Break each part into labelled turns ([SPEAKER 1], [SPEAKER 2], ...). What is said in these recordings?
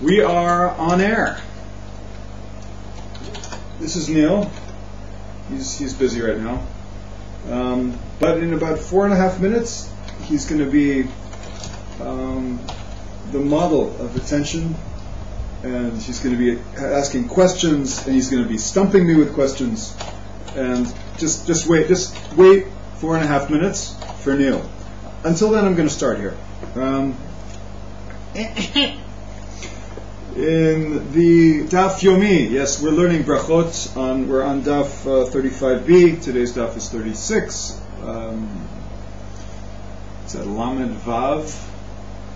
[SPEAKER 1] We are on air. This is Neil. He's busy right now. But in about 4.5 minutes, he's going to be the model of attention, and he's going to be asking questions, and he's going to be stumping me with questions. And just wait 4.5 minutes for Neil. Until then, I'm going to start here. In the Daf Yomi, yes, we're learning Berakhot. We're on Daf 35b. Today's Daf is 36. Is that Lamed Vav?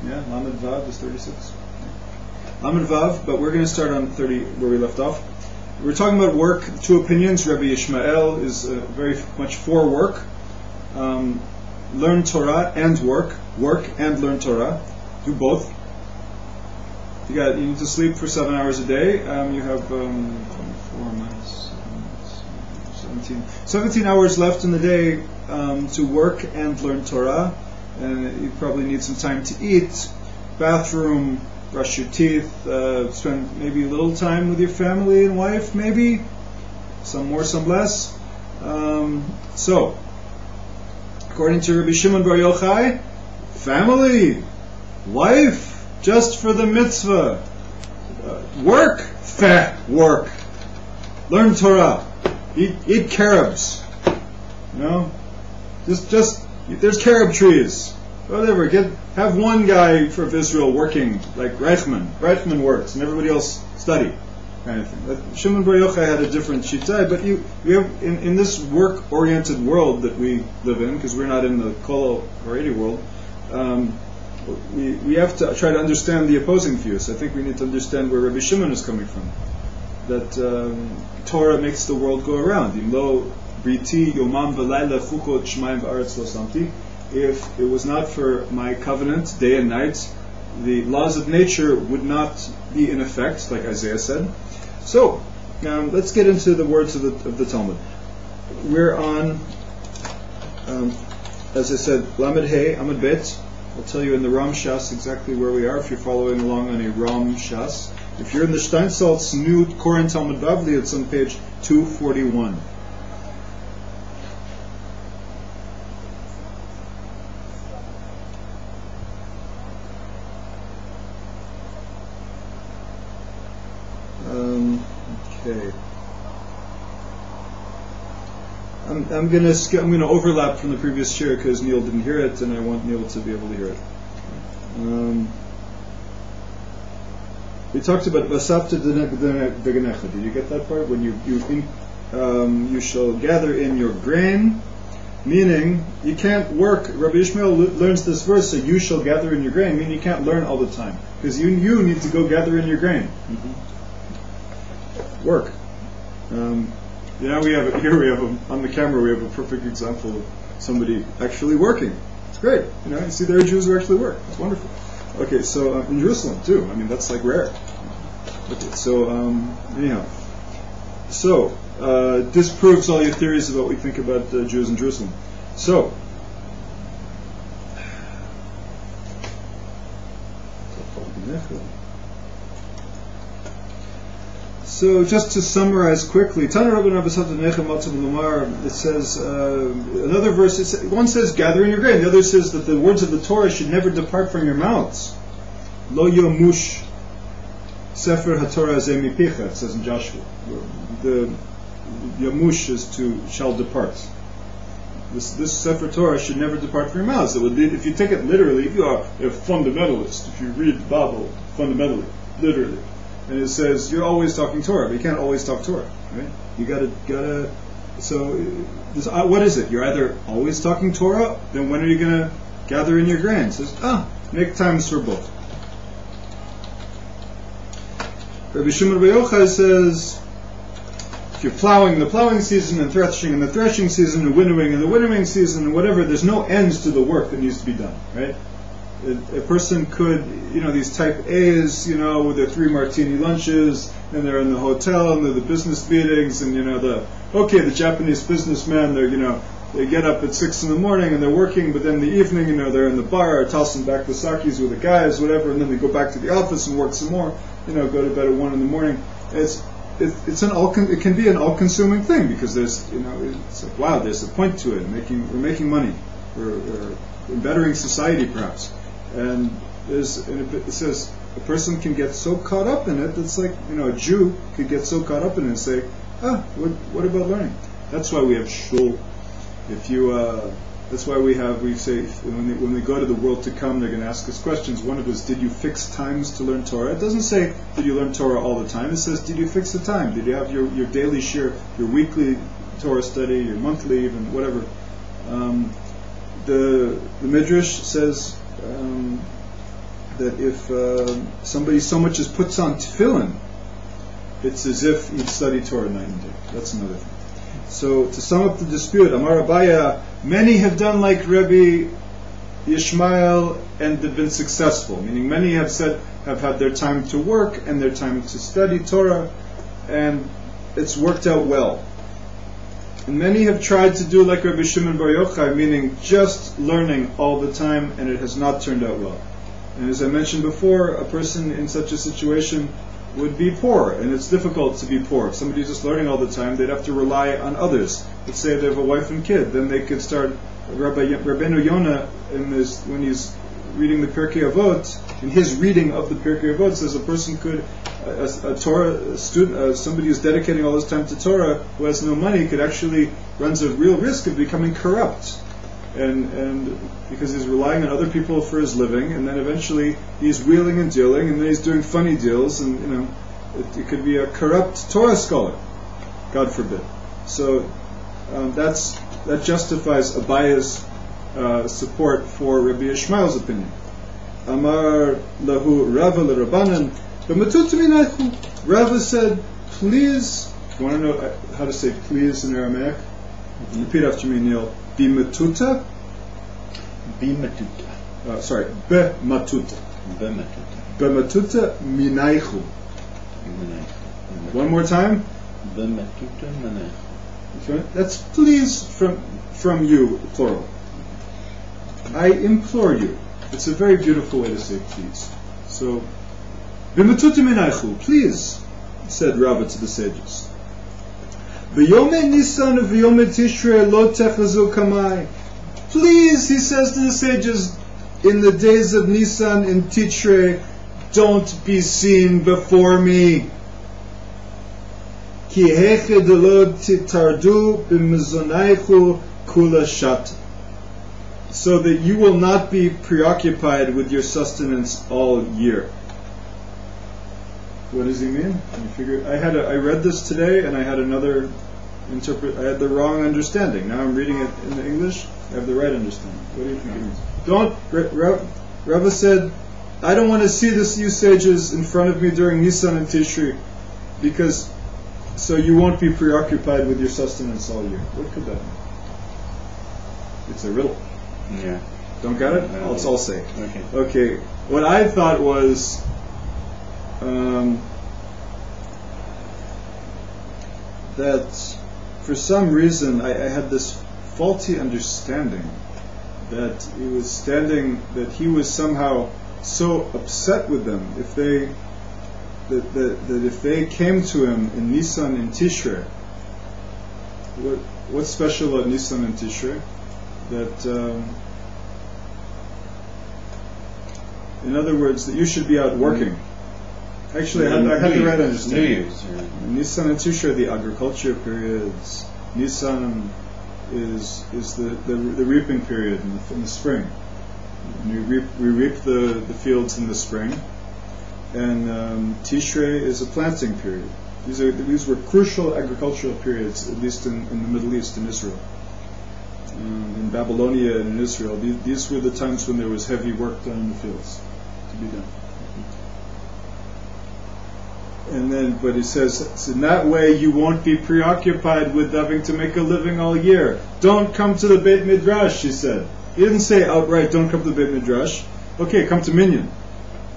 [SPEAKER 1] Yeah, Lamed Vav is 36. Lamed Vav, but we're going to start on 30 where we left off. We're talking about work. Two opinions. Rabbi Yishmael is very much for work. Learn Torah and work. Work and learn Torah. Do both. You need to sleep for 7 hours a day. You have 24 minus 17 hours left in the day to work and learn Torah. And you probably need some time to eat, bathroom, brush your teeth, spend maybe a little time with your family and wife, maybe. Some more, some less. So, according to Rabbi Shimon Bar Yochai, family, wife, just for the mitzvah. Work, work. Learn Torah. Eat carobs. Just there's carob trees. Whatever. Have one guy for Israel working like Reichman. Reichman works, and everybody else study, kind of thing. Shimon Bar Yochai had a different shittai, but we have in this work-oriented world that we live in, because we're not in the Kol Haredi world. We have to try to understand the opposing views. I think we need to understand where Rabbi Shimon is coming from. That Torah makes the world go around. If it was not for my covenant, day and night, the laws of nature would not be in effect, like Isaiah said. So, let's get into the words of the Talmud. We're on, as I said, Lamed Hey, Amud Bet. I'll tell you in the Ram Shas exactly where we are if you're following along on a Ram Shas. If you're in the Steinsaltz new Koren Talmud Bavli, it's on page 241. Okay. I'm going to overlap from the previous shir because Neil didn't hear it, and I want Neil to be able to hear it. We talked about Vasapta Deganecha. Did you get that part? When you shall gather in your grain, meaning you can't work. Rabbi Yishmael learns this verse, so you shall gather in your grain, meaning you can't learn all the time because you need to go gather in your grain. Work. We have on the camera. We have a perfect example of somebody actually working. It's great. You see there are Jews who actually work. It's wonderful. Okay, so in Jerusalem too. I mean, that's like rare. Okay, so anyhow, so disproves all your theories about what we think about Jews in Jerusalem. So just to summarize quickly, it says another verse. One says gather in your grain. The other says that the words of the Torah should never depart from your mouths. Lo yomush sefer haTorah ze mipicha. It says in Joshua. The yamush is shall depart. This sefer Torah should never depart from your mouths. If you take it literally, if you are a fundamentalist, if you read the Bible fundamentally, literally. And it says you're always talking Torah, but you can't always talk Torah, right? You gotta. So, what is it? You're either always talking Torah, then when are you gonna gather in your grain? It says, make times for both. Rabbi Shimon Bar Yochai says, if you're plowing in the plowing season and threshing in the threshing season and winnowing in the winnowing season and whatever, there's no end to the work that needs to be done, right? A person could, these type A's, with their 3 martini lunches, and they're in the hotel, and they're the business meetings, and the Japanese businessmen, they get up at 6 in the morning and they're working, but then in the evening, they're in the bar, tossing back the sakis with the guys, whatever, and then they go back to the office and work some more. go to bed at 1 in the morning. It can be an all-consuming thing, because there's it's like, wow, there's a point to it. We're making money, we're bettering society perhaps, and it says a person can get so caught up in it. It's like a Jew could get so caught up in it and say, what about learning? That's why we have shul. That's why we say when we go to the world to come, they're going to ask us questions. One of us, did you fix times to learn Torah? It doesn't say, did you learn Torah all the time? It says, did you fix the time? Did you have your daily shir, your weekly Torah study, your monthly, even whatever? The Midrash says that if somebody so much as puts on tefillin, it's as if he'd studied Torah night and day. That's another thing. So to sum up the dispute, Amar Abaya, many have done like Rabbi Yishmael and have been successful. Meaning many have had their time to work and their time to study Torah, and it's worked out well. And many have tried to do like Rabbi Shimon Bar Yochai, meaning just learning all the time, and it has not turned out well. And as I mentioned before, a person in such a situation would be poor, and it's difficult to be poor. If somebody's just learning all the time, they'd have to rely on others. Let's say they have a wife and kid, then they could start. Rabbeinu Yonah, when he's reading the Pirkei Avot, in his reading of the Pirkei Avot, says a person could, a Torah student, somebody who's dedicating all his time to Torah, who has no money, runs a real risk of becoming corrupt. And because he's relying on other people for his living, and then eventually he's wheeling and dealing, and then he's doing funny deals, and it could be a corrupt Torah scholar, God forbid. So that justifies Abaya's support for Rabbi Yishmael's opinion. Amar lahu Rava l'Rabbanan b'matuta. Rava said, please. You want to know how to say please in Aramaic? Repeat after me, Neil. B'matuta.
[SPEAKER 2] B'matuta.
[SPEAKER 1] B'matuta. B'matuta minaychu. One more time.
[SPEAKER 2] B'matuta minaychu.
[SPEAKER 1] That's please from you, plural. I implore you. It's a very beautiful way to say please. So, b'matuta minaychu, please, said Rava to the sages. V'yome Nisan v'yome Tishrei lo techazu kamai. Please, he says to the sages, in the days of Nisan and Tishrei, don't be seen before me. Ki heche delod titardu b'mizonaychu kula shat. So that you will not be preoccupied with your sustenance all year. What does he mean? I read this today, and I had another I had the wrong understanding. Now I'm reading it in the English. I have the right understanding. What do you think it means? Rava said, I don't want to see you sages in front of me during Nisan and Tishri, so you won't be preoccupied with your sustenance all year. What could that mean? It's a riddle.
[SPEAKER 2] Yeah.
[SPEAKER 1] Don't get it? I'll say.
[SPEAKER 2] Okay.
[SPEAKER 1] What I thought was that for some reason I had this faulty understanding that he was somehow so upset with them if they came to him in Nisan and Tishrei. What's special about Nisan and Tishrei? That in other words, that you should be out working. Actually, I had the right understanding.
[SPEAKER 2] New Year's.
[SPEAKER 1] Nisan and Tishrei are the agriculture periods. Nisan is the reaping period in the spring. We reap the fields in the spring, and Tishrei is a planting period. These were crucial agricultural periods, at least in the Middle East, in Israel. In Babylonia and in Israel, these were the times when there was heavy work done in the fields to be done. And then, but he says, so in that way you won't be preoccupied with having to make a living all year. Don't come to the Beit Midrash, he said. He didn't say outright, don't come to the Beit Midrash. Okay, come to Minyan.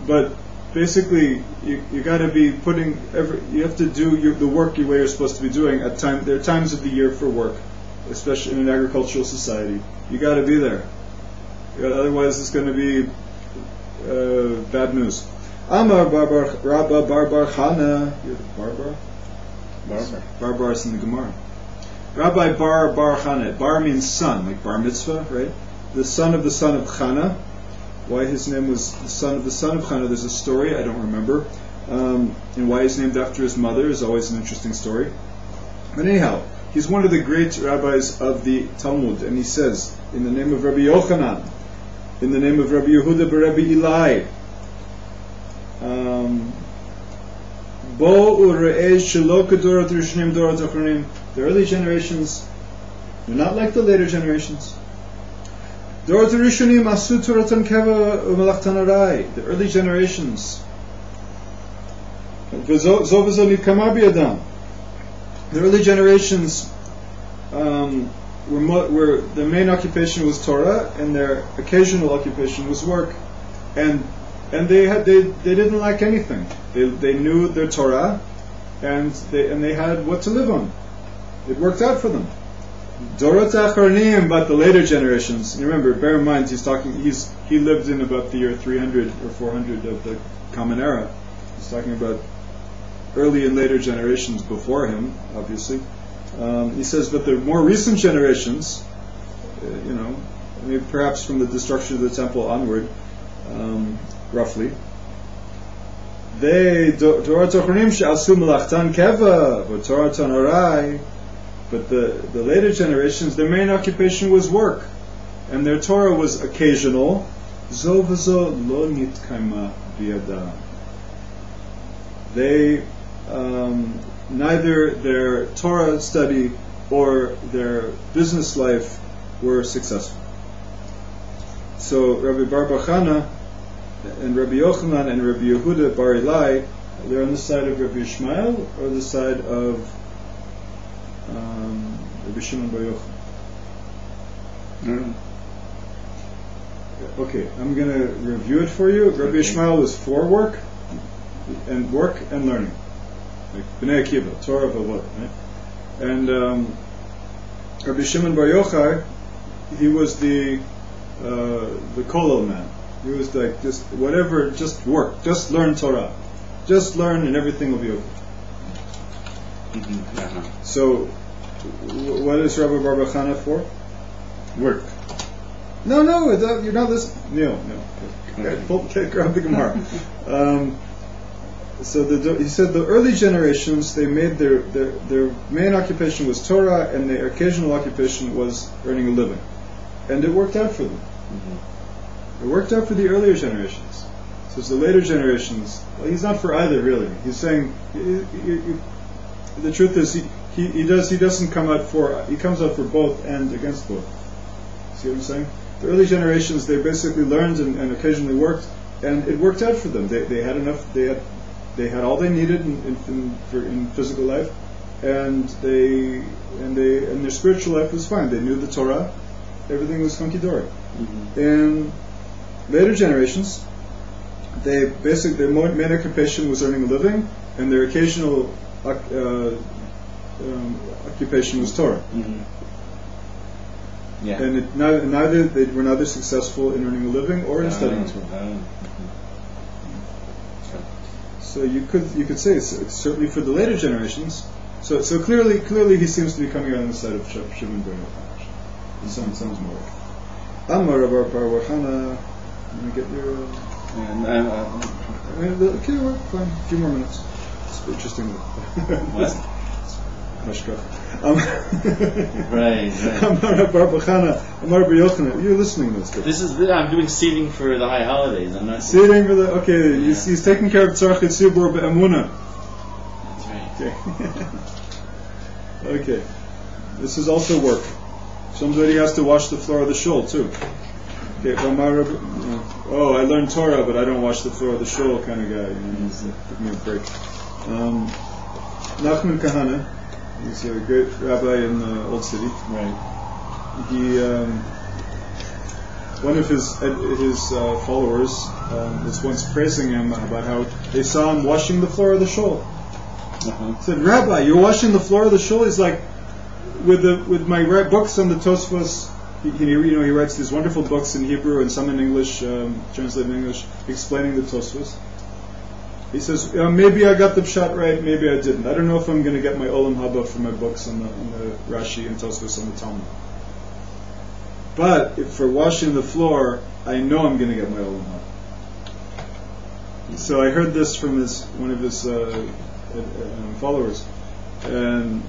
[SPEAKER 1] But basically, you got to be you have to do the work the way you're supposed to be doing at time. There are times of the year for work, especially in an agricultural society. You got to be there. Otherwise, it's going to be bad news. Amar Rabba Barbar Chana. You're the Barbar?
[SPEAKER 2] Barbar.
[SPEAKER 1] Barbar is in the Gemara. Rabbi Bar Chana. Bar means son, like bar mitzvah, right? The son of Chana. Why his name was the son of Chana, there's a story, I don't remember. And why he's named after his mother is always an interesting story. But anyhow, he's one of the great rabbis of the Talmud, and he says, in the name of Rabbi Yochanan, in the name of Rabbi Yehuda Rabbi Eli, the early generations, they're not like the later generations. The early generations, the early generations were their main occupation was Torah, and their occasional occupation was work, and they didn't lack anything. They knew their Torah, and they had what to live on. It worked out for them. Dorot Achronim, but the later generations. You remember, bear in mind, he lived in about the year 300 or 400 of the Common Era. He's talking about early and later generations before him, obviously. He says, but the more recent generations, maybe perhaps from the destruction of the temple onward, roughly, they Dorot Achronim she'asu melachtan keva v'Torah Tanorai. But the later generations, their main occupation was work, and their Torah was occasional. Zo v'zo lo nitkaima biyada. They neither their Torah study or their business life were successful. So Rabbi Bar Chana and Rabbi Yochanan and Rabbi Yehuda Bar Eli, they're on the side of Rabbi Ishmael or the side of Rabbi Shimon Bar Yochai. Okay, I'm going to review it for you. Rabbi Ishmael was for work and learning, like Bnei Akiva, Torah Vavot, right? And Rabbi Shimon Bar Yochai, he was the kolel man. He was like just whatever, just work, just learn Torah, just learn, and everything will be okay. So, what is Rabbi Bar Chana for? Work. No, you're not listening. No. Okay, grab the Gemara. So he said the early generations, they made their main occupation was Torah, and their occasional occupation was earning a living, and it worked out for them. It worked out for the earlier generations. So it's the later generations. Well, he's not for either, really. He's saying the truth is he doesn't come out for, he comes out for both and against both. See what I'm saying? The early generations, they basically learned and occasionally worked, and it worked out for them. They had enough. They had all they needed in physical life, and their spiritual life was fine. They knew the Torah. Everything was hunky dory. And later generations, their main occupation was earning a living, and their occasional occupation was Torah.
[SPEAKER 2] Yeah.
[SPEAKER 1] And they were neither successful in earning a living or in studying Torah. So you could say it's certainly for the later generations. So clearly he seems to be coming out on the side of Shimon Bar Yochai. It sounds more like. Amar Bar Chana. Let me get your. Okay, well, fine. A few more minutes. It's interesting.
[SPEAKER 2] What? Right.
[SPEAKER 1] Amar Bar Chana. Amar Bar Yochanan. You're listening to this.
[SPEAKER 2] I'm doing seating for the high holidays. I'm not
[SPEAKER 1] seating for the. Okay, yeah. He's taking care of Tzarech Tzibur Be'emunah.
[SPEAKER 2] That's right.
[SPEAKER 1] Okay. This is also work. Somebody has to wash the floor of the shul too. Okay, I learned Torah, but I don't wash the floor of the shul kind of guy. Give me a break. Nachman Kahana, he's a great rabbi in the Old City.
[SPEAKER 2] Right.
[SPEAKER 1] He, one of his followers was once praising him about how they saw him washing the floor of the shul. He said, "Rabbi, you're washing the floor of the shul?" He's like, with my books on the Tosfos, he writes these wonderful books in Hebrew and some in English, translated in English, explaining the Tosfos. He says, maybe I got the pshat right, maybe I didn't. I don't know if I'm going to get my Olam Haba from my books on the Rashi and Tosfos on the Talmud. But if for washing the floor, I know I'm going to get my Olam Haba. So I heard this from one of his followers, and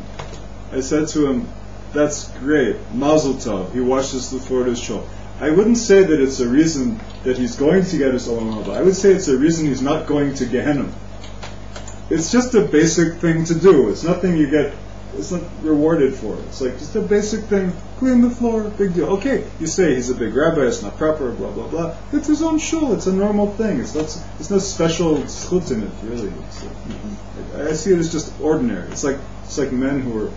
[SPEAKER 1] I said to him, that's great, Mazel Tov, he washes the floor to his shul. I wouldn't say that it's a reason that he's going to get his Olam Haba. I would say it's a reason he's not going to Gehenna. It's just a basic thing to do. It's nothing you get, it's not rewarded for. It's like just a basic thing, clean the floor, big deal. Okay, you say he's a big rabbi, it's not proper, blah, blah, blah. It's his own shul, it's a normal thing. It's no special schut in it, really. I see it as just ordinary. It's like men who are,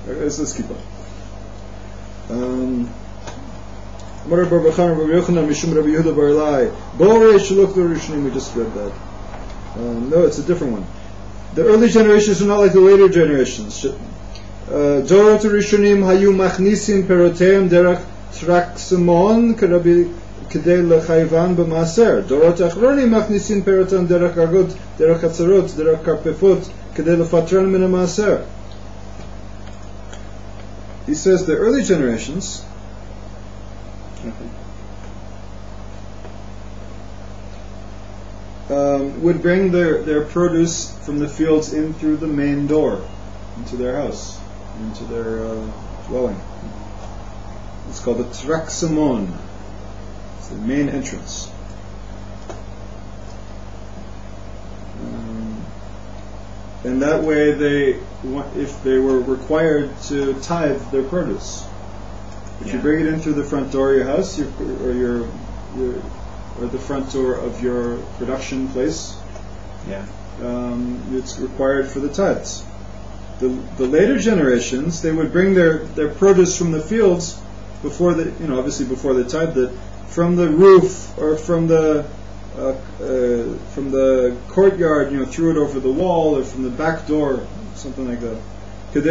[SPEAKER 1] let's keep on. We just read that. No, it's a different one. The early generations were not like the later generations. Dorot Rishonim hayu machnisin peroteim derech traximon kedei lechayvan b'maser. Dorot achronim machnisin peroteim derech agot, derech hatzarot, derech karpefot kedei lefatran min ha'maser. He says the early generations would bring their produce from the fields in through the main door into their house, into their dwelling. It's called the Traxamon. It's the main entrance. And that way, if they were required to tithe their produce, if you bring it in through the front door of your house, or the front door of your production place, it's required for the tithes. The later generations, they would bring their produce from the fields before obviously before they tithed it, from the roof or from the courtyard, threw it over the wall or from the back door, something like that. In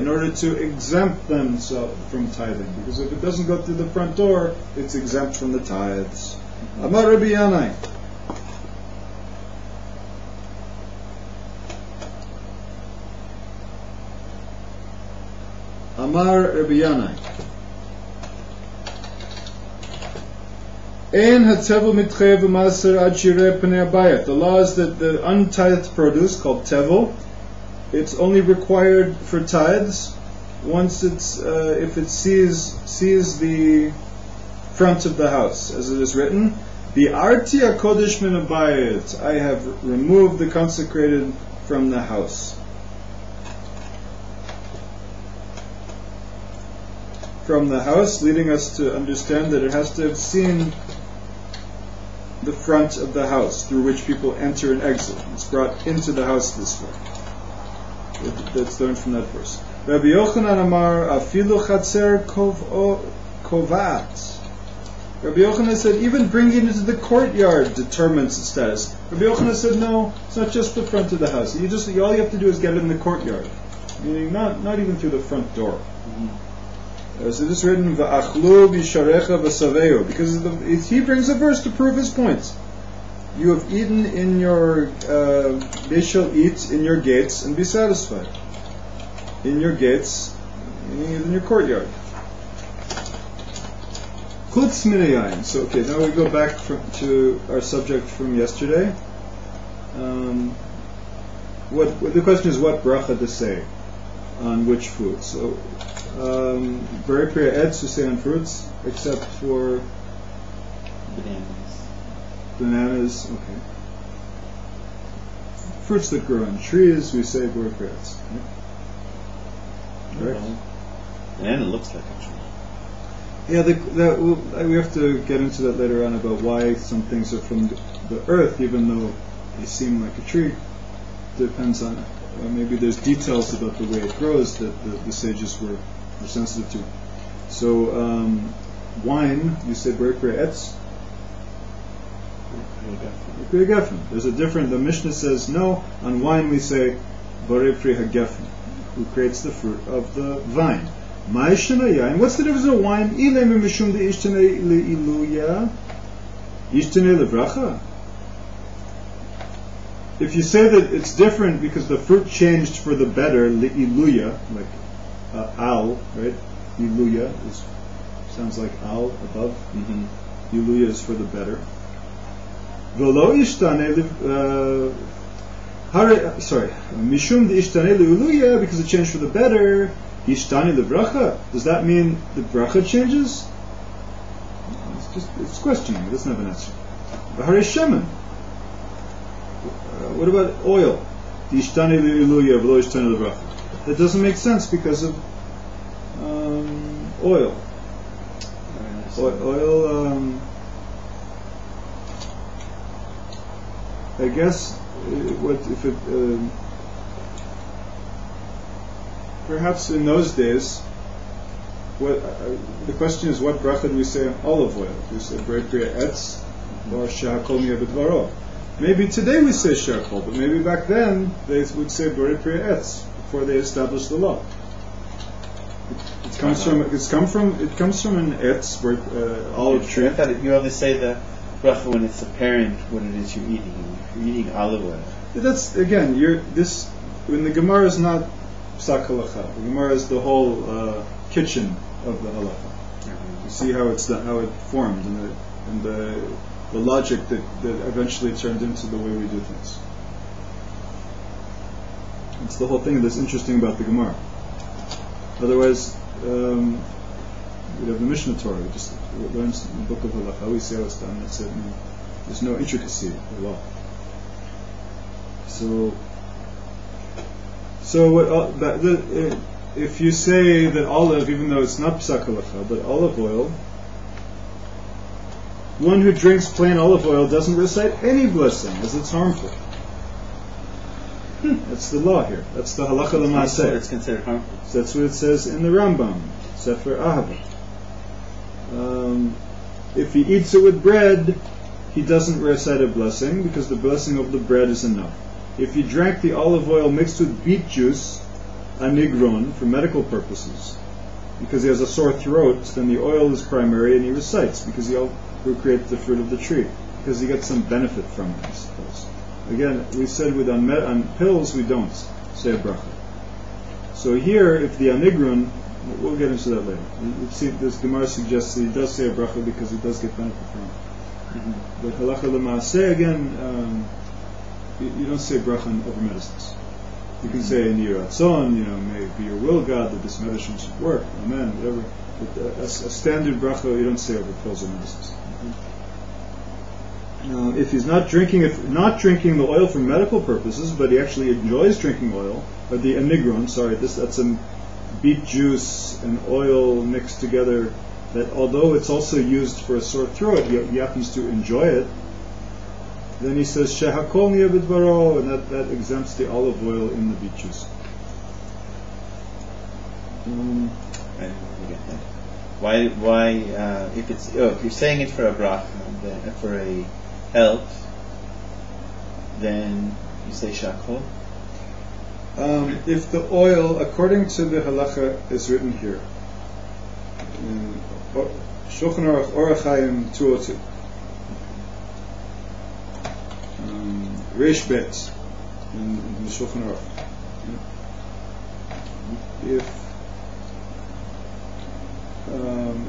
[SPEAKER 1] order to exempt them from tithing, because if it doesn't go through the front door, it's exempt from the tithes. Amar Rabbi Yanai. Amar Rabbi Yanai. The law is that the untithed produce, called tevel, it's only required for tithes once if it sees the front of the house, as it is written, "Bi'arti hakodesh min habayit." I have removed the consecrated from the house. From the house, leading us to understand that it has to have seen the front of the house through which people enter and exit. It's brought into the house this way. That's learned from that verse. Rabbi Yochanan Amar afilu chatzer kovat. Rabbi Yochanan said even bringing it into the courtyard determines its status. Rabbi Yochanan said no, it's not just the front of the house. All you have to do is get it in the courtyard, meaning not even through the front door. So this is written va'achlu b'sharecha v'saveu, because he brings a verse to prove his point. You have eaten in your, they shall eat in your gates and be satisfied. In your gates, meaning in your courtyard. Chutz min hayayin. So, okay, now we go back to our subject from yesterday. The question is what bracha to say on which food. So, very priya etz to say on fruits, except for bananas, okay. Fruits that grow on trees, we say borkrats. Correct?
[SPEAKER 2] Banana looks like a tree.
[SPEAKER 1] Yeah, we have to get into that later on about why some things are from the earth, even though they seem like a tree. Depends on maybe there's details about the way it grows that the sages were sensitive to. So wine, you say borkrats etz. There's a different. The Mishnah says no. On wine we say Borei Pri Hagefen, who creates the fruit of the vine. Ma'ishana yain. What's the difference of wine? Ilem mishum de ishtane leiluya, ishtane levracha. if you say that it's different because the fruit changed for the better, li'iluya, like al, right? Iluya sounds like al, above. Iluya is for the better. V'lo ishtane mishum d'ishtane li'iluya, because it changed for the better. Ishtane livracha. Does that mean the bracha changes? It's questioning. It doesn't have an answer. V'harei shemen. What about oil? Ishtane li'iluya v'lo ishtane livracha. That doesn't make sense because of oil. Oil. I guess what if it? Perhaps in those days, what the question is, what bracha do we say on olive oil? Do we say Borei Priya Etz or Shehakol Miya B'Dvaro? Maybe today we say Shehakol, but maybe back then they would say Borei Priya Etz before they established the law. It comes from an etz, olive tree.
[SPEAKER 2] I thought you only say the bracha when it's apparent what it is you're eating. If you're eating olive oil.
[SPEAKER 1] That's again. When the Gemara is not psak halacha. The Gemara is the whole kitchen of the halacha. You see how it formed, and the logic that eventually turned into the way we do things. It's the whole thing that's interesting about the Gemara. Otherwise, we have the Mishnah Torah. We just learn the book of halacha. We see how it's done. That's it. And there's no intricacy at all. If you say that olive, even though it's not psak halacha, but olive oil, one who drinks plain olive oil doesn't recite any blessing, as it's harmful. That's the law here. That's the halacha l'maaseh.
[SPEAKER 2] It's considered harmful.
[SPEAKER 1] So that's what it says in the Rambam, Sefer Ahava. If he eats it with bread, he doesn't recite a blessing because the blessing of the bread is enough. If he drank the olive oil mixed with beet juice, anigron, for medical purposes, because he has a sore throat, then the oil is primary and he recites because he will create the fruit of the tree, because he gets some benefit from it, I suppose. Again, we said on pills we don't say a bracha. So here, if the anigron, we'll get into that later. You see, this Gemara suggests that he does say a bracha because he does get benefit from it. But halacha l'maaseh, again, you don't say bracha over medicines. You can say in your ratzon, may it be your will, God, that this medicine should work. Amen. Whatever. But a standard bracha you don't say over pills or medicines. If he's not drinking the oil for medical purposes, but he actually enjoys drinking oil, or the anigron, that's a beet juice and oil mixed together, that although it's also used for a sore throat, he happens to enjoy it, then he says Shehakol Miya B'Dvaro, and that exempts the olive oil in the beet juice.
[SPEAKER 2] Why? If you're saying it for a bracha, for a health, then you say Shehakol.
[SPEAKER 1] If the oil, according to the halacha, is written here in Shulchan Aruch Orach Chaim 202. Reish Bet in the Shulchan Aruch.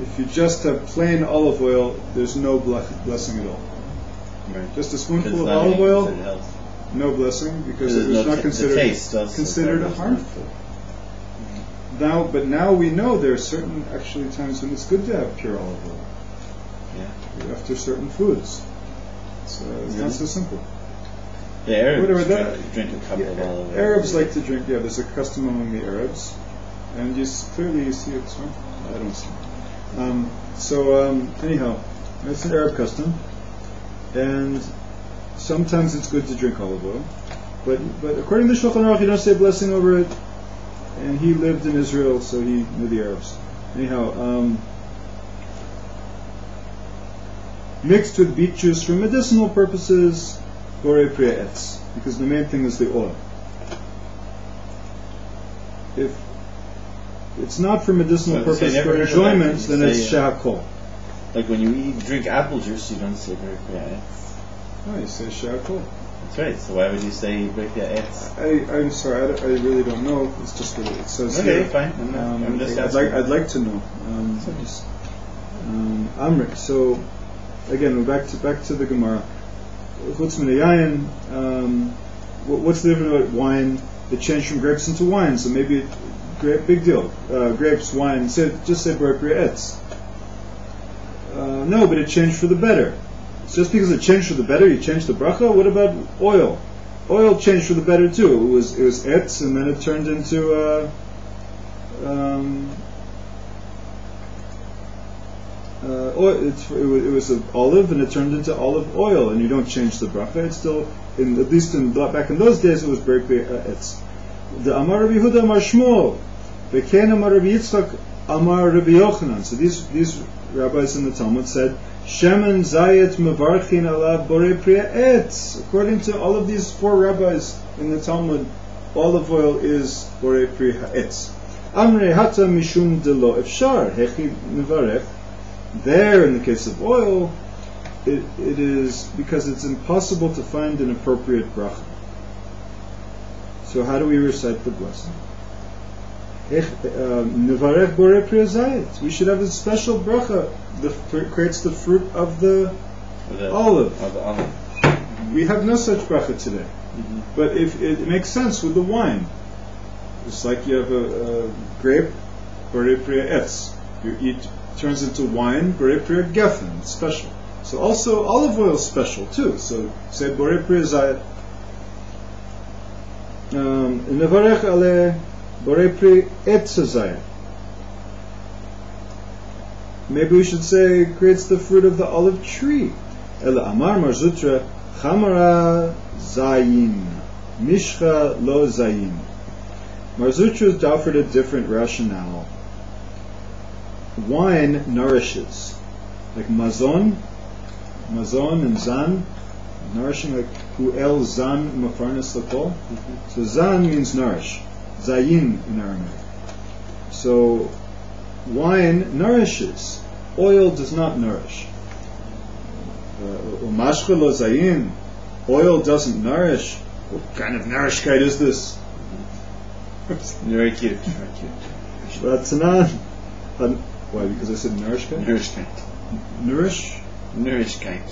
[SPEAKER 1] If you just have plain olive oil, there's no blessing at all.
[SPEAKER 2] Right.
[SPEAKER 1] Just a spoonful of olive oil, no blessing, because it was not considered harmful. Now we know there are certain actually times when it's good to have pure olive oil. Yeah. After certain foods. So it's not so simple.
[SPEAKER 2] The Arabs drink a cup of olive oil.
[SPEAKER 1] Arabs like to drink, there's a custom among the Arabs. And clearly you see it's harmful. I don't see it. Anyhow, it's an Arab custom. And sometimes it's good to drink olive oil. But according to Shulchan Aruch, you don't say blessing over it. And he lived in Israel, so he knew the Arabs. Anyhow, mixed with beet juice for medicinal purposes, Borei Priya Etz, because the main thing is the oil. If it's not for medicinal purpose, for enjoyment, then it's Shehakol.
[SPEAKER 2] Like when you drink apple juice, you don't say Borei Priya Etz.
[SPEAKER 1] No, you say Shehakol.
[SPEAKER 2] That's right. So why would you say Berkya Etz?
[SPEAKER 1] I'm sorry, I really don't know. It's just what it says
[SPEAKER 2] Okay,
[SPEAKER 1] here.
[SPEAKER 2] fine. I'm just asking.
[SPEAKER 1] I'd like to know. Amr. So again, we're back to the Gemara. Chutz min hayayin, what's the difference about wine? It changed from grapes into wine, so maybe big deal. Grapes, wine. Just say Berkya Etz. No, but it changed for the better. It's just because it changed for the better, you changed the bracha. What about oil? Oil changed for the better too. It was etz, and then it turned into it was an olive, and it turned into olive oil. And you don't change the bracha. It's still, at least back in those days, it was Berkya Etz. The Amar Rabbi Yehuda Amar Shmuel, V'ken Amar Rabbi Yitzchak Amar Rabbi Yochanan. So these rabbis in the Talmud said, Shemen Zayet Mevarchin Alav Borei Priya Etz. According to all of these four rabbis in the Talmud, olive oil is Borei Priya Etz. Amrei Hata Mishum Delo Efshar Hechi Mevarech. There, in the case of oil, it is because it's impossible to find an appropriate bracha. So how do we recite the blessing? Nevarech Borei Priya Zayet. We should have a special bracha that creates the fruit of the olive. We have no such bracha today. Mm-hmm. But if it makes sense with the wine, it's like you have a grape, Borei Priya Etz. You eat, turns into wine, Borei Priya Geffen. It's special. So also olive oil is special too. So say Borei Priya Zayet. Nevarech Ale Borei Priya Etz Zayet. Maybe we should say it creates the fruit of the olive tree. Ela Amar Marzutra Chamara Zayin Mishcha Lo Zayin. Marzutra offered a different rationale. Wine nourishes, like mazon and zan, nourishing, like huel zan mafarnas lakol. So zan means nourish, zayin in Aramaic. So wine nourishes, oil does not nourish. Umashcha lo zayin, oil doesn't nourish. What kind of nourishkeit is this?
[SPEAKER 2] Very cute.
[SPEAKER 1] That's not. Why? Because I said nourishkeit?
[SPEAKER 2] Nourishkeit.
[SPEAKER 1] Nourish?
[SPEAKER 2] Nourishkeit.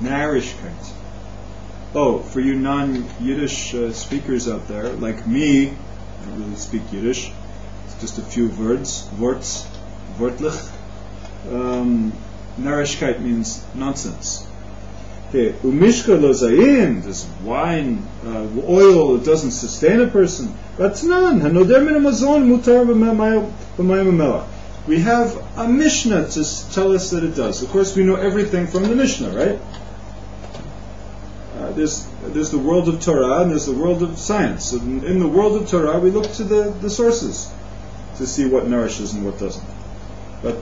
[SPEAKER 1] Nourishkeit. Oh, for you non-Yiddish speakers out there, like me, I don't really speak Yiddish. It's just a few words, wortlich. Nourishkeit means nonsense. Okay, umishka lo zayin, this wine, oil, it doesn't sustain a person. Ratnan, hanoder min hamazon mutar b'mayim hamelach. We have a Mishnah to tell us that it does. Of course, we know everything from the Mishnah, right? There's the world of Torah and there's the world of science. So in the world of Torah, we look to the sources to see what nourishes and what doesn't. But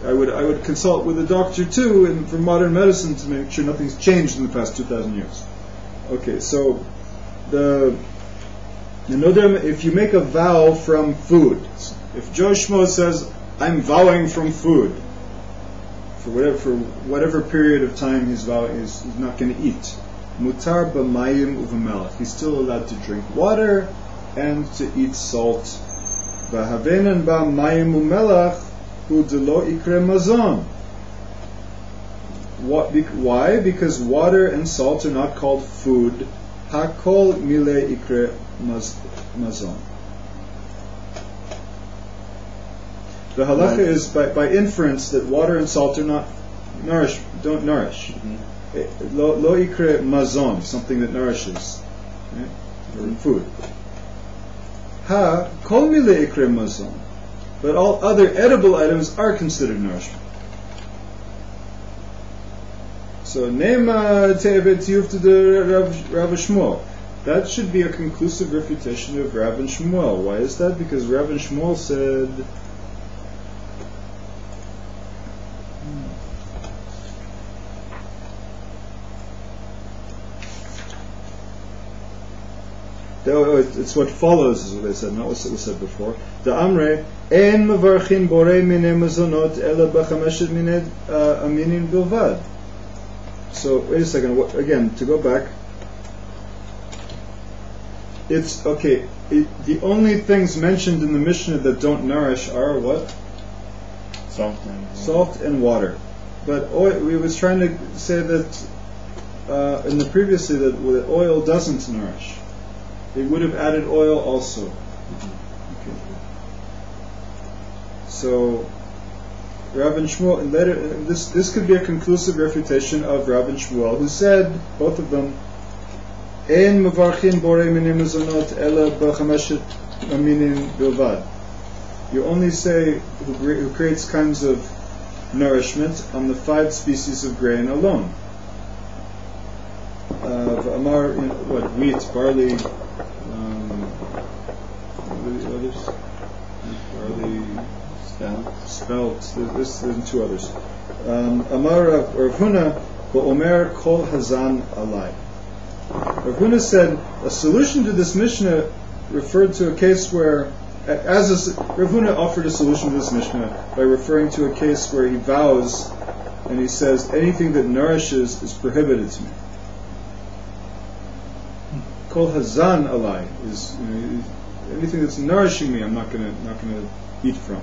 [SPEAKER 1] I would consult with a doctor too, and for modern medicine to make sure nothing's changed in the past 2,000 years. Okay, so if you make a vow from food, if Joe Schmo says, I'm vowing from food, for whatever period of time he's vowing, he's not going to eat. Mutar b'mayim u'v'melech. He's still allowed to drink water and to eat salt. V'havenan b'mayim u'melech hu delo ikre mazon. Why? Because water and salt are not called food. Hakol mile ikre mazon. The halacha is by inference that water and salt are not don't nourish. Mm-hmm. Lo ikre mazon, something that nourishes, right? Or food. Ha kol mile ikre mazon, but all other edible items are considered nourishment. So nema tevet yufta de Rav Shmuel. That should be a conclusive refutation of Rav and Shmuel. Why is that? Because Rav and Shmuel said. It's what follows is what they said, not what was said before. The Amre en mevarchin borei mine mazonot ela b'chameshet mine aminin bilvad. So wait a second. Again, to go back, it's okay. The only things mentioned in the Mishnah that don't nourish are what? Salt and water. But we was trying to say that in the previously that oil doesn't nourish. They would have added oil also. Okay. So Rav and Shmuel, and later this could be a conclusive refutation of Rav and Shmuel, who said, both of them, "Ein mevarchin borei minim mezonot ela b'chameshet aminim bilvad." You only say who creates kinds of nourishment on the 5 species of grain alone. Amar, wheat, barley, others? Barley, spelt. There's 2 others. Amar Rav Huna ba'omer kol hazan alai. Rav Huna said a solution to this Mishnah referred to a case where, Rav Huna offered a solution to this Mishnah by referring to a case where he vows and he says anything that nourishes is prohibited to me. Kol hazan alai is anything that's nourishing me. I'm not going to eat from.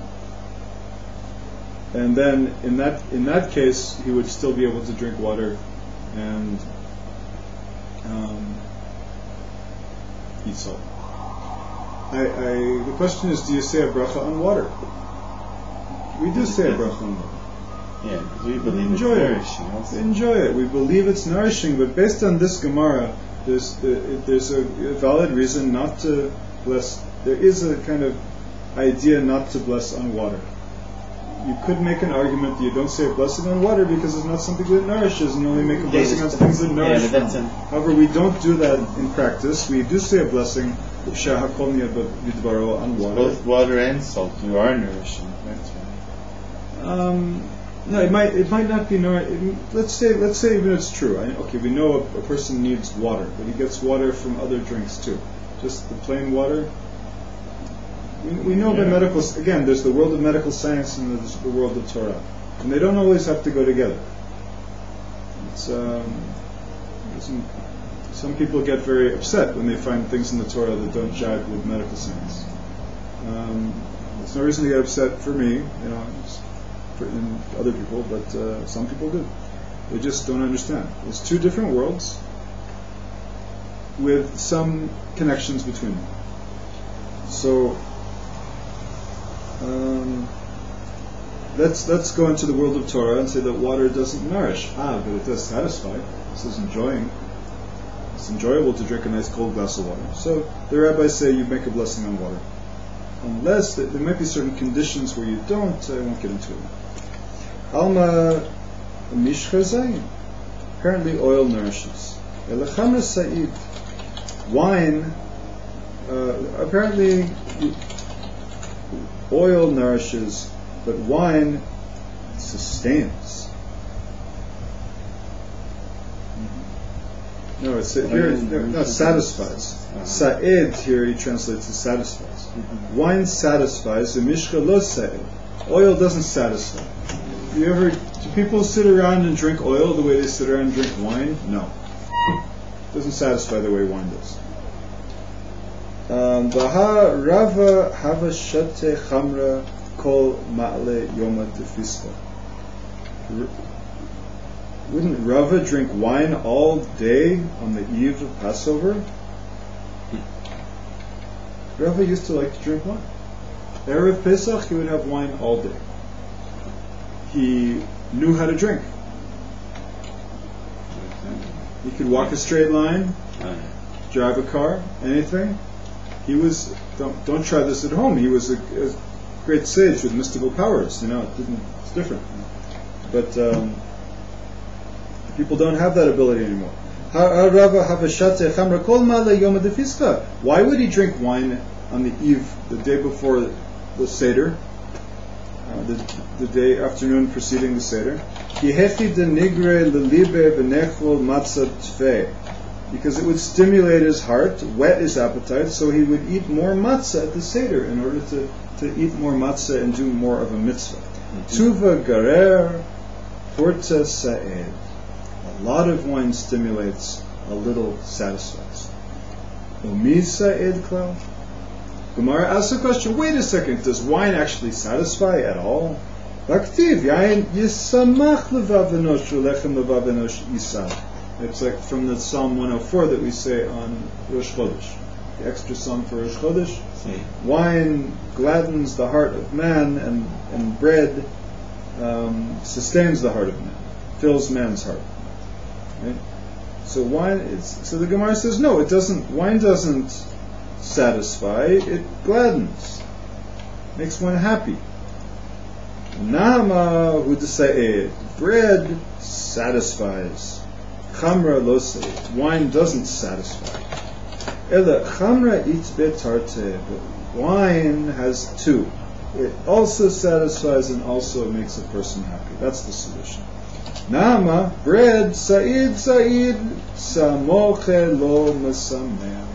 [SPEAKER 1] And then in that case, he would still be able to drink water and eat salt. The question is, do you say a bracha on water? We do say a bracha on water.
[SPEAKER 2] Yeah, because we believe it's nourishing.
[SPEAKER 1] We enjoy it. We believe it's nourishing, but based on this Gemara, there's a valid reason not to bless. There is a kind of idea not to bless on water. You could make an argument that you don't say a blessing on water because it's not something that nourishes, and you only make a blessing on things that nourish. However, we don't do that in practice. We do say a blessing on water.
[SPEAKER 2] Both water and salt, you are nourishing. That's right.
[SPEAKER 1] No, it might not be nourishing. Let's say even it's true. Okay, we know a person needs water, but he gets water from other drinks too. Just the plain water. We know by medical. Again, there's the world of medical science and there's the world of Torah, and they don't always have to go together. Some people get very upset when they find things in the Torah that don't jive with medical science. There's no reason to get upset for me, and other people, but some people do. They just don't understand. There's 2 different worlds with some connections between them. So let's go into the world of Torah and say that water doesn't nourish. But it does satisfy. This is enjoying. It's enjoyable to drink a nice cold glass of water. So the rabbis say you make a blessing on water. Unless there might be certain conditions where you don't, I won't get into it. Alma mishchazayin. Apparently oil nourishes. Elechamra sa'id. Wine, apparently oil nourishes, but wine sustains. No, it's here. No, satisfies. Sa'id here he translates as satisfies. Wine satisfies. The mishcha lo sa'id. Oil doesn't satisfy. Do people sit around and drink oil the way they sit around and drink wine? No. It doesn't satisfy the way wine does. Baha Rava Hava Shate Chamra Kol Ma'ale Yoma Tefista. Wouldn't Rava drink wine all day on the eve of Passover? Rava used to like to drink wine. Erev Pesach, he would have wine all day. He knew how to drink. He could walk a straight line, drive a car, anything. He was, don't try this at home. He was a great sage with mystical powers. It's different. But people don't have that ability anymore. Why would he drink wine on the eve, the day before the Seder, the day afternoon preceding the Seder? Because it would stimulate his heart, whet his appetite, so he would eat more matzah at the Seder in order to eat more matzah and do more of a mitzvah. Tuva garer, porta sa'ed. A lot of wine stimulates, a little satisfies. Umisa ed klal. Gemara asks the question, wait a second, does wine actually satisfy at all? It's like from the Psalm 104 that we say on Rosh Chodesh, the extra psalm for Rosh Chodesh. Wine gladdens the heart of man, and bread sustains the heart of man, fills man's heart. Right? So so the Gemara says no, it doesn't. Wine doesn't satisfy; it gladdens, makes one happy. Nama hudasa'ed, bread satisfies. Chamra lo se'ed, wine doesn't satisfy. Ela chamra itbe tarte, but wine has two. It also satisfies and also makes a person happy. That's the solution. Nama, bread, sa'id, samoche lo masamem.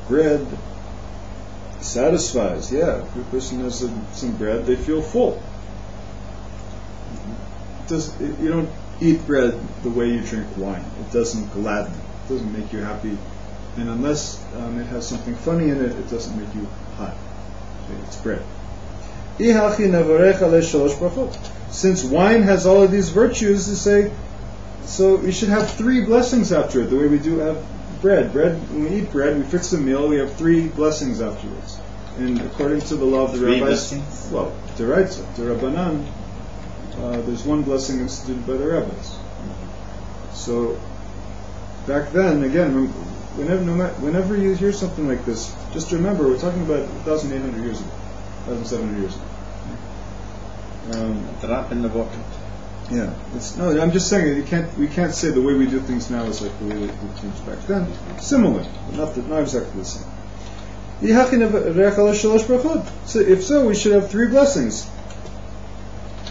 [SPEAKER 1] Bread satisfies. Yeah, if a person has some bread, they feel full. You don't eat bread the way you drink wine. It doesn't gladden. It doesn't make you happy. And unless it has something funny in it, it doesn't make you hot. It's bread. Since wine has all of these virtues, you say, so we should have 3 blessings after it, the way we do have bread. When we eat bread, we fix a meal, we have 3 blessings afterwards. And according to the law of the rabbis, well, Deraitza, Derabanan, there's one blessing instituted by the rabbis. So back then, again, whenever you hear something like this, just remember we're talking about 1,800 years ago, 1,700 years ago.
[SPEAKER 2] Drop in the bucket.
[SPEAKER 1] Yeah, I'm just saying we can't say the way we do things now is like the way we did things back then. Similar, but not exactly the same. So if so, we should have 3 blessings.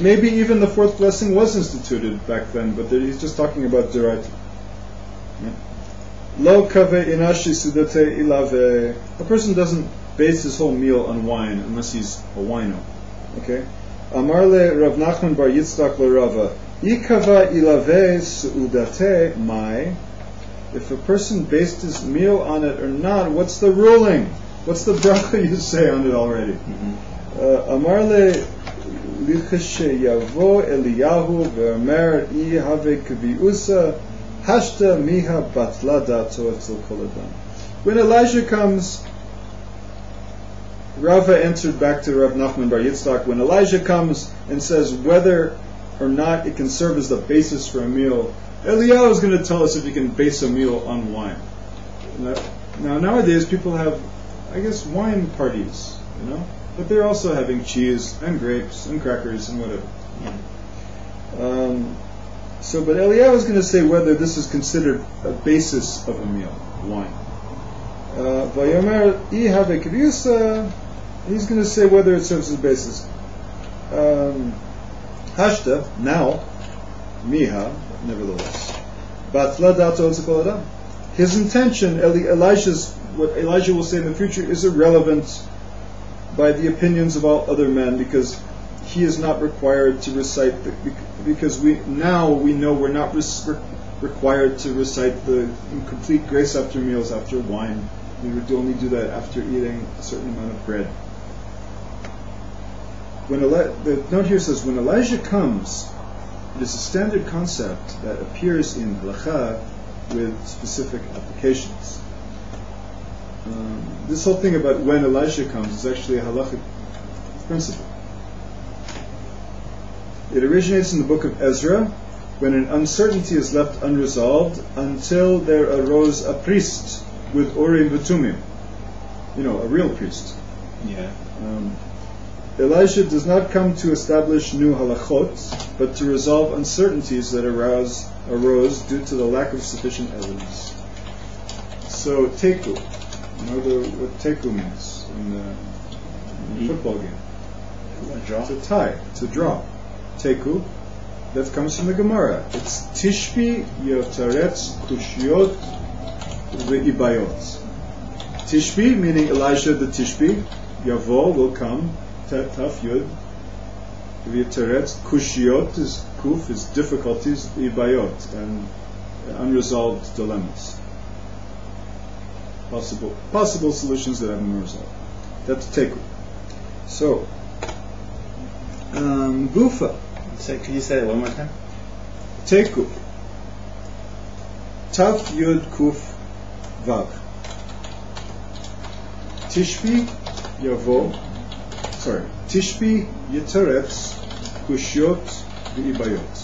[SPEAKER 1] Maybe even the 4th blessing was instituted back then, but he's just talking about Deraita. Lo kave inashi sudate ilave. A person doesn't base his whole meal on wine unless he's a wino. Okay? Amarle Rav Nachman bar Yitzchak lo Rava. Ikava ilave suudate mai. If a person based his meal on it or not, what's the ruling? What's the bracha you say on it already? Amarle lichashe yavo Eliyahu ve'amer I have kviusa hashta miha batla dato etzel kol adam. When Elijah comes, Rava answered back to Rav Nachman bar Yitzchak, when Elijah comes and says whether or not it can serve as the basis for a meal, Eliyahu is going to tell us if you can base a meal on wine. Now nowadays people have, I guess, wine parties, but they're also having cheese and grapes and crackers and whatever. But Eliyahu is going to say whether this is considered a basis of a meal, wine. Vayomer I have a kviusa. He's going to say whether it serves as a basis. Hashta, now, miha, nevertheless. Batla dato etzekol adam. His intention, what Elijah will say in the future, is irrelevant by the opinions of all other men, because he is not required to recite, because we know we're not required to recite the complete grace after meals after wine. We would only do that after eating a certain amount of bread. The note here says, when Elijah comes, it is a standard concept that appears in halacha with specific applications. This whole thing about when Elijah comes is actually a halachic principle. It originates in the book of Ezra, when an uncertainty is left unresolved until there arose a priest with Urim v'Tumim, a real priest.
[SPEAKER 2] Yeah.
[SPEAKER 1] Elijah does not come to establish new halachot, but to resolve uncertainties that arose due to the lack of sufficient evidence. So teku, what teku means in the football game? It's a tie, it's a draw. Teku, that comes from the Gemara. It's tishbi yotaretz kushiot ve'ibayot. Tishbi, meaning Elijah the Tishbi, Yavo will come, Taf Yud, V'Teretz, Kushiot is kuf is difficulties, ibayot, and unresolved dilemmas. Possible solutions that haven't been resolved. That's teku. So, gufa.
[SPEAKER 2] So, could you say that one more time?
[SPEAKER 1] Teku. Taf yud kuf vav. Tishbi yavo. Sorry. Tishbi yitaretz kushyot v'ibayot.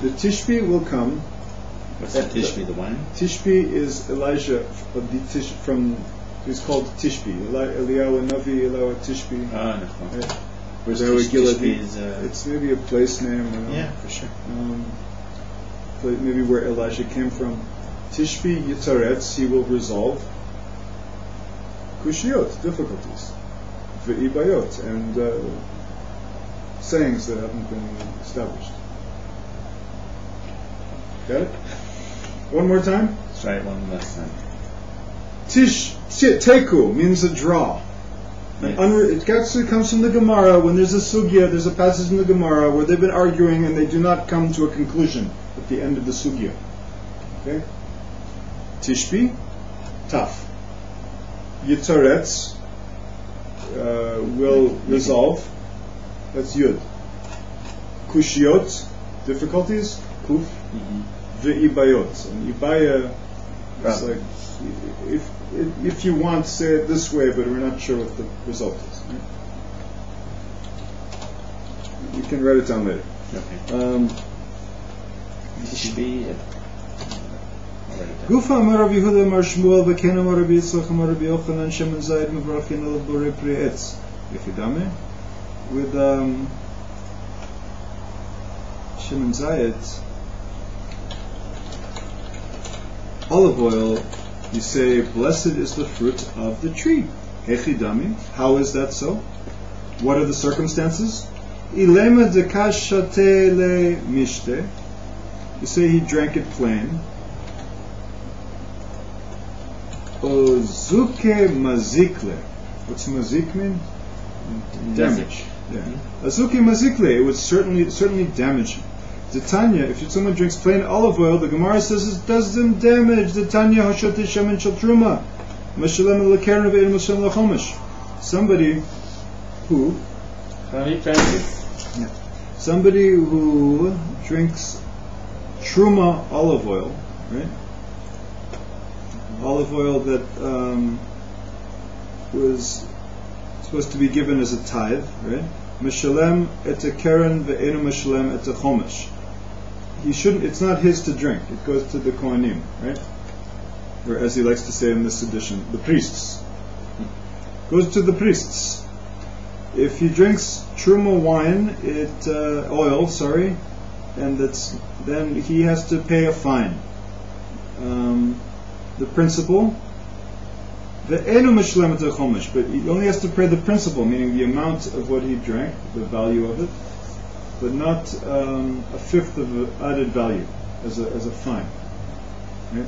[SPEAKER 1] The Tishbi will come.
[SPEAKER 2] What's that Tishbi, the wine?
[SPEAKER 1] Tishbi is Elijah of the from. He's called Tishbi. Eliyahu Navi, Eliyahu Tishbi.
[SPEAKER 2] Ah, no.
[SPEAKER 1] Right?
[SPEAKER 2] Where's Tishbi is,
[SPEAKER 1] it's maybe a place name.
[SPEAKER 2] Yeah, for sure.
[SPEAKER 1] Maybe where Elijah came from. Tishbi Yitaretz, he will resolve Kushiyot, difficulties, V'ibayot, and sayings that haven't been established. Got it? One more time?
[SPEAKER 2] Let's try it one last time.
[SPEAKER 1] Teku means a draw.
[SPEAKER 2] Yes.
[SPEAKER 1] It actually comes from the Gemara. When there's a sugya, there's a passage in the Gemara where they've been arguing and they do not come to a conclusion at the end of the sugya. Okay? Tishbi, tough. Yitaretz will resolve. That's yud. Kushiyot, difficulties. Kuf. V'ibayot. And ibaya is like, if you want, say it this way, but we're not sure what the result is. Right? You can write it down later.
[SPEAKER 2] Okay. Tishbi.
[SPEAKER 1] Gufa Amar Rabbi Yehuda Amar Shmuel V'ken Amar Rabbi Yitzchak Amar Rabbi Yochanan Shemen Zayid Mevrachin El Borei Pri Etz Yechidame with Shemen Zayid olive oil. You say, blessed is the fruit of the tree. Echidami. How is that so? What are the circumstances? Ilema dekashate le mishte. You say he drank it plain. Ozuke mazikle. What's mazik mean? Damage. Yeah. Azuke mazikle. It would certainly damage him. The Tanya, if someone drinks plain olive oil, the Gemara says it doesn't damage. The Tanya Hashot Shaman Shel Truma, Mashalem L'Keren Ve'en Mashalem L'Chomesh. Somebody who drinks Truma olive oil, right? Olive oil that was supposed to be given as a tithe, right? Mashalem et a Keren Ve'en Mashalem et a Chomesh. He shouldn't. It's not his to drink. It goes to the Kohanim, right? Or as he likes to say in this edition, the priests. Goes to the priests. If he drinks truma wine, oil, and then he has to pay a fine. The principal, the enu mishlemet chomesh, but he only has to pay the principal, meaning the amount of what he drank, the value of it, but not a fifth of the added value as a fine. Right?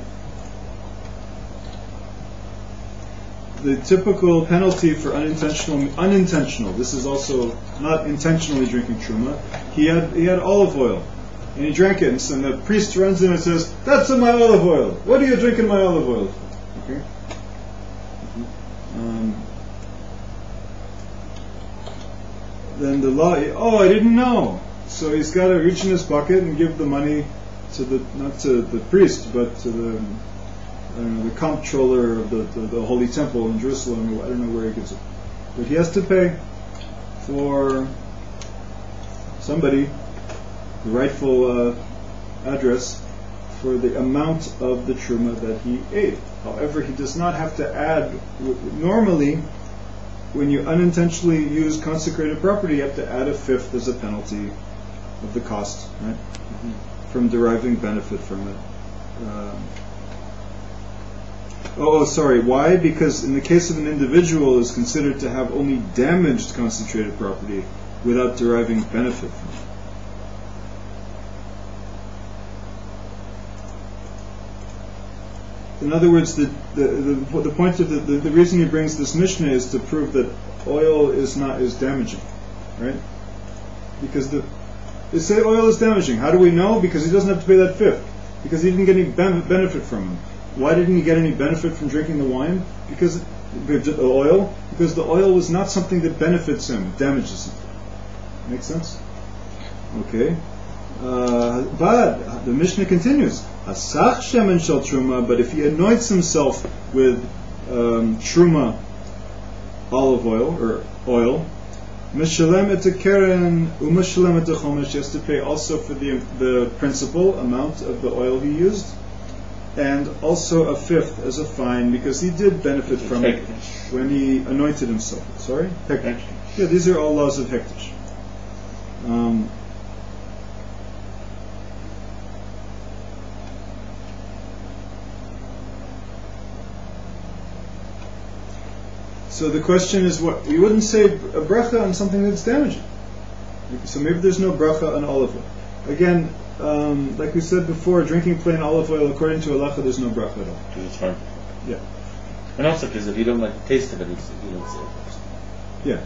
[SPEAKER 1] The typical penalty for unintentional. This is also not intentionally drinking truma. He had olive oil, and he drank it, and the priest runs in and says, "That's in my olive oil. What are you drinking my olive oil for?" Okay. Then the law, I didn't know. So he's got to reach in his pocket and give the money to not to the priest, but to the comptroller of the Holy Temple in Jerusalem. I don't know where he gives it. But he has to pay for somebody, the rightful address, for the amount of the truma that he ate. However, he does not have to add, normally, when you unintentionally use consecrated property, you have to add a fifth as a penalty of the cost, right? From deriving benefit from it. Sorry. Why? Because in the case of an individual, is considered to have only damaged concentrated property without deriving benefit from it. In other words, the point of the reason he brings this Mishnah is to prove that oil is damaging, right? Because They say oil is damaging. How do we know? Because he doesn't have to pay that fifth. Because he didn't get any benefit from it. Why didn't he get any benefit from drinking the wine? Because the oil? Because the oil was not something that benefits him, it damages him. Make sense? Okay. But the Mishnah continues. Asach shemen shel truma, but if he anoints himself with truma, olive oil or oil, mishalem et Koren u'mishalem et chomesh, he has to pay also for the principal amount of the oil he used, and also a fifth as a fine because he did benefit from it when he anointed himself. Sorry, hektish. Yeah, these are all laws of hektish. So the question is, what you wouldn't say a bracha on something that's damaging. So maybe there's no bracha on olive oil. Again, like we said before, drinking plain olive oil according to halacha, there's no bracha at all.
[SPEAKER 2] Because it's harmful.
[SPEAKER 1] Yeah.
[SPEAKER 2] And also because if you don't like the taste of it, you don't say it.
[SPEAKER 1] Yeah.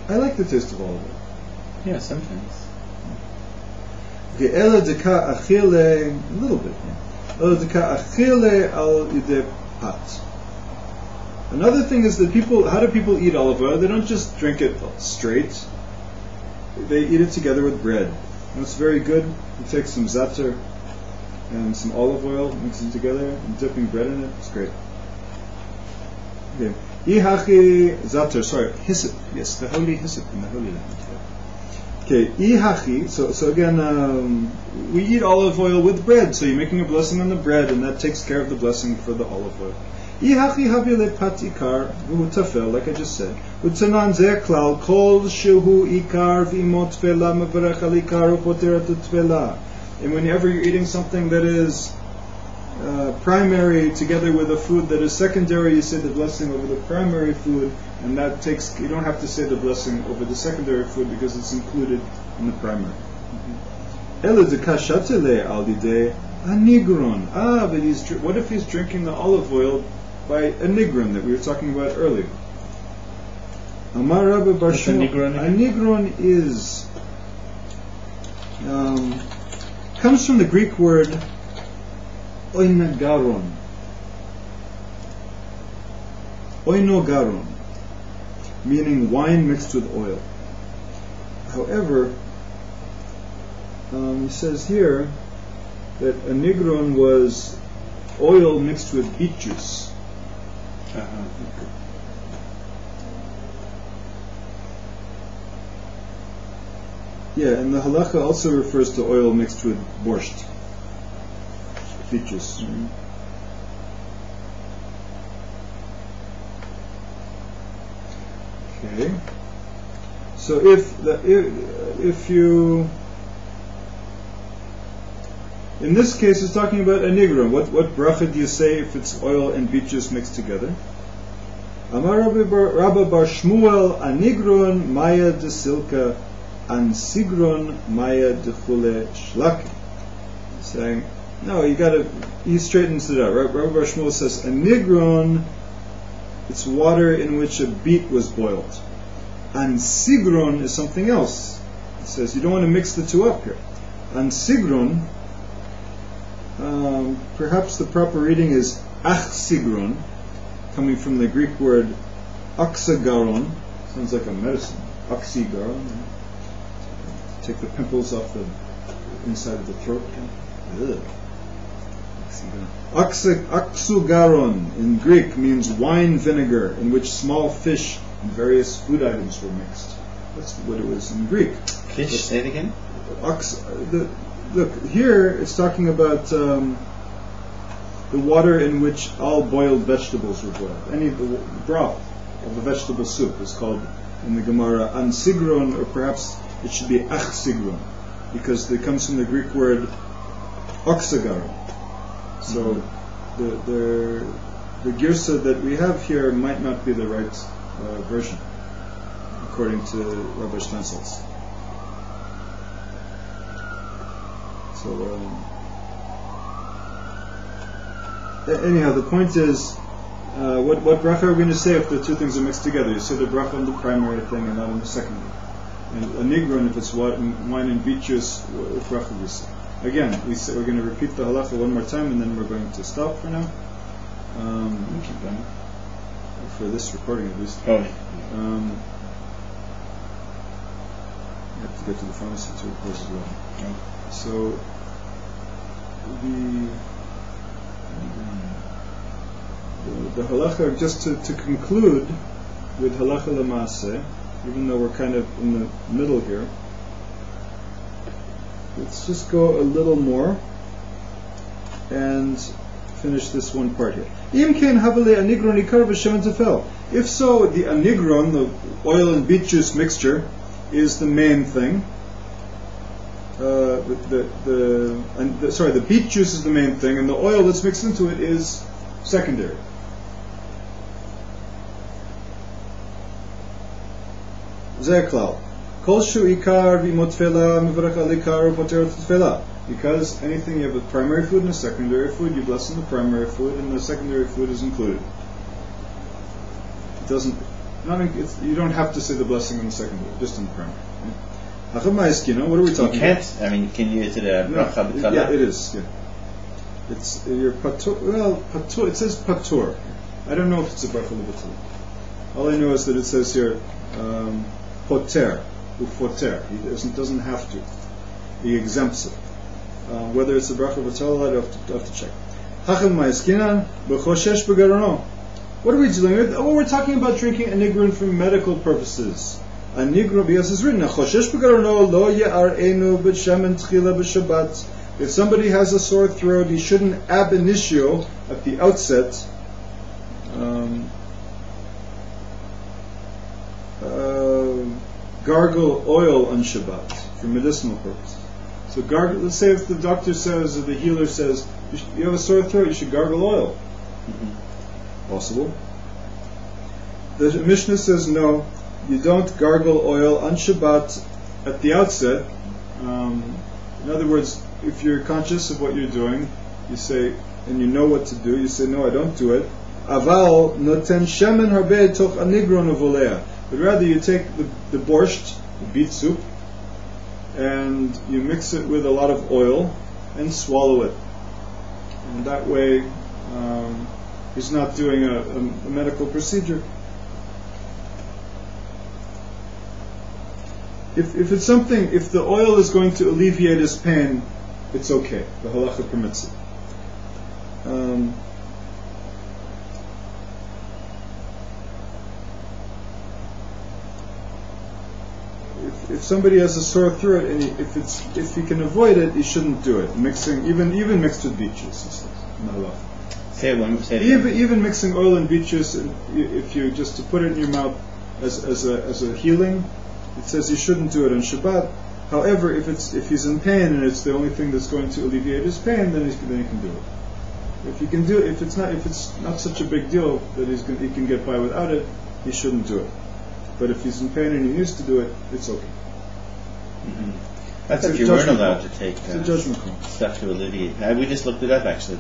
[SPEAKER 1] I like the taste of olive oil.
[SPEAKER 2] Yeah, sometimes.
[SPEAKER 1] A little bit. Yeah. Another thing is that how do people eat olive oil? They don't just drink it straight. They eat it together with bread. And it's very good. You take some zatar and some olive oil, mix them together, and dipping bread in it. It's great. Okay. Ihachi zatar, sorry, hyssop. Yes, the holy hyssop in the Holy Land. Okay, ihachi. So again, we eat olive oil with bread. So you're making a blessing on the bread, and that takes care of the blessing for the olive oil. Ihachi havile pat ikar v'hu tafel, like I just said. Utzanan zeh klal kol shehu ikar v'imot tefela mevarech al ikar u'poter et tefela. And whenever you're eating something that is primary together with a food that is secondary, you say the blessing over the primary food, and that takes, you don't have to say the blessing over the secondary food because it's included in the primary. Ela dekashatele al didei anigron. But what if he's drinking the olive oil by a nigron that we were talking about earlier? Amar Rabbi Bar Shmuel. A nigron is comes from the Greek word oinogaron. Oinogaron, meaning wine mixed with oil. However, he says here that a nigron was oil mixed with beet juice. Yeah, and the halacha also refers to oil mixed with borscht, beet juice. Okay. So if you, in this case, it's talking about a nigron. What bracha do you say if it's oil and beet juice mixed together? Amar Rabbi Bar Shmuel, anigron maya de silka, an sigron maya de chule shlaki. Saying, no, he straightens it out. Rabbi Bar Shmuel says, a nigron, it's water in which a beet was boiled. An sigron is something else. He says, you don't want to mix the two up here. An sigron, perhaps the proper reading is ach sigron, coming from the Greek word oxagaron. Sounds like a medicine. Oxygaron. Take the pimples off the inside of the throat. Oxugaron in Greek means wine vinegar in which small fish and various food items were mixed. That's what it was in Greek.
[SPEAKER 2] Fish, say it again?
[SPEAKER 1] Look, here it's talking about the water in which all boiled vegetables were boiled. Any broth of a vegetable soup is called in the Gemara ansigron, or perhaps it should be achsigron, because it comes from the Greek word oxagaron. So the girsa that we have here might not be the right version, according to Rabbi Steinsaltz. So anyhow, the point is, what bracha are we going to say if the two things are mixed together? You say the bracha on the primary thing and not on the secondary. and a nigron if it's wine and beet juice. Again, we're going to repeat the halacha one more time, and then we're going to stop for now.
[SPEAKER 2] Keep going.
[SPEAKER 1] For this recording, at least.
[SPEAKER 2] Oh.
[SPEAKER 1] I have to get to the pharmacy too, of course, as well.
[SPEAKER 2] Oh.
[SPEAKER 1] So the halacha, just to conclude with halacha l'maaseh, even though we're kind of in the middle here, let's just go a little more and finish this one part here. If so, the anigron, the oil and beet juice mixture, is the main thing. The beet juice is the main thing, and the oil that's mixed into it is secondary. Because anything, you have a primary food and a secondary food, you bless in the primary food, and the secondary food is included. It doesn't. You don't have to say the blessing in the secondary, just in the primary. What are we talking about?
[SPEAKER 2] Can you use it a bracha b'tala?
[SPEAKER 1] Yeah, it is. Yeah. It's your patur. Well, patur. It says patur. I don't know if it's a bracha b'tala. All I know is that it says here poter, ufoter. He doesn't have to. He exempts it. Whether it's a bracha b'tala, I have to check. What are we dealing with? Oh, we're talking about drinking a nigron for medical purposes. A nigron, because it's written, if somebody has a sore throat, he shouldn't ab initio at the outset gargle oil on Shabbat for medicinal purposes. So gargle. Let's say if the doctor says or the healer says you have a sore throat, you should gargle oil. Mm-hmm. Possible. The Mishnah says no, you don't gargle oil on Shabbat at the outset. In other words, if you're conscious of what you're doing, you say, and you know what to do, you say, no, I don't do it. Aval noten shemen harbe toch anigron uvolea. But rather you take the borscht, the beet soup, and you mix it with a lot of oil and swallow it. And that way, he's not doing a medical procedure. If it's something, if the oil is going to alleviate his pain, it's okay. The halacha permits it. If somebody has a sore throat and if he can avoid it, he shouldn't do it. Mixing even mixed with beet juice in the halacha. Even mixing oil and beet juice, if you just to put it in your mouth as a healing, it says you shouldn't do it on Shabbat. However, if he's in pain and it's the only thing that's going to alleviate his pain, then he can do it. If it's not such a big deal that he can get by without it, he shouldn't do it. But if he's in pain and he needs to do it, it's okay.
[SPEAKER 2] Mm-hmm. That's if you weren't allowed to take
[SPEAKER 1] stuff
[SPEAKER 2] to alleviate. We just looked it up actually,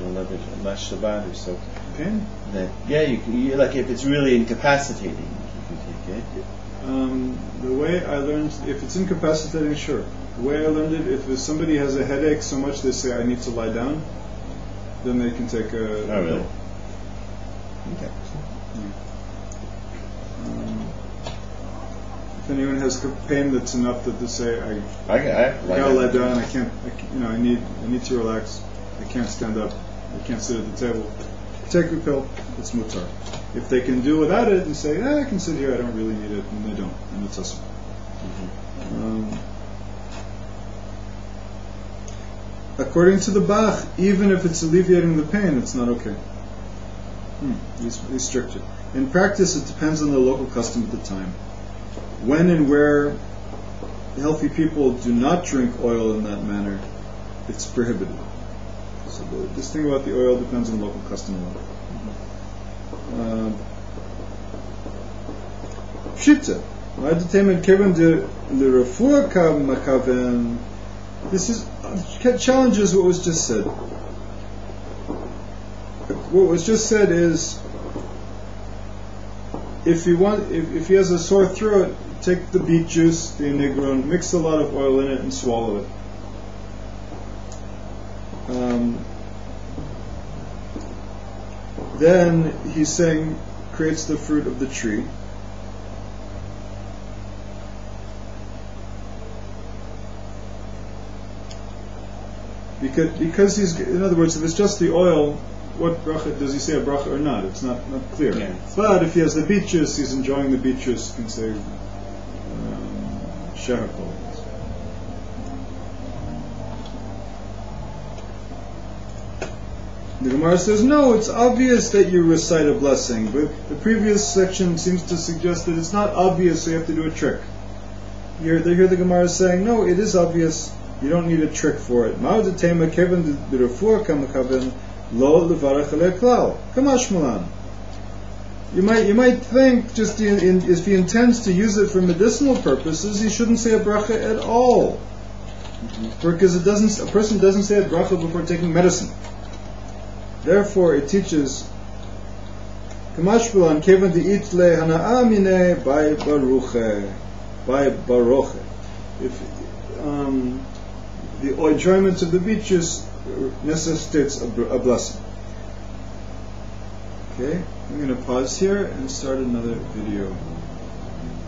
[SPEAKER 2] last Shabbat or so.
[SPEAKER 1] Pain?
[SPEAKER 2] You like if it's really incapacitating, you can take it.
[SPEAKER 1] The way I learned, if it's incapacitating, sure. The way I learned it, if somebody has a headache so much they say I need to lie down, then they can take a.
[SPEAKER 2] Oh really? Okay.
[SPEAKER 1] If anyone has pain that's enough that they say I gotta lie down, I need to relax, I can't stand up, I can't sit at the table, take a pill, it's mutar. If they can do without it and say, I can sit here, I don't really need it, and they don't, and it's us. According to the Bach, even if it's alleviating the pain, it's not okay. He's stricter. In practice, it depends on the local custom at the time. When and where healthy people do not drink oil in that manner, it's prohibited. So this thing about the oil depends on local custom. Pshita. This challenges what was just said. What was just said is, if he has a sore throat, take the beet juice, the inigron, mix a lot of oil in it, and swallow it. Then he's saying, creates the fruit of the tree. Because he's, in other words, if it's just the oil, what bracha, does he say a bracha or not? It's not clear.
[SPEAKER 2] Yeah.
[SPEAKER 1] But if he has the beet juice, he's enjoying the beet juice, he can say shehakol. The Gemara says, no, it's obvious that you recite a blessing, but the previous section seems to suggest that it's not obvious, so you have to do a trick. Here the Gemara is saying, no, it is obvious, you don't need a trick for it. You might think, just if he intends to use it for medicinal purposes, he shouldn't say a bracha at all. Because a person doesn't say a bracha before taking medicine. Therefore, it teaches Kamashbulan kevan diit le hanaamine by baroche. If the enjoyment of the beet juice necessitates a blessing. Okay, I'm going to pause here and start another video.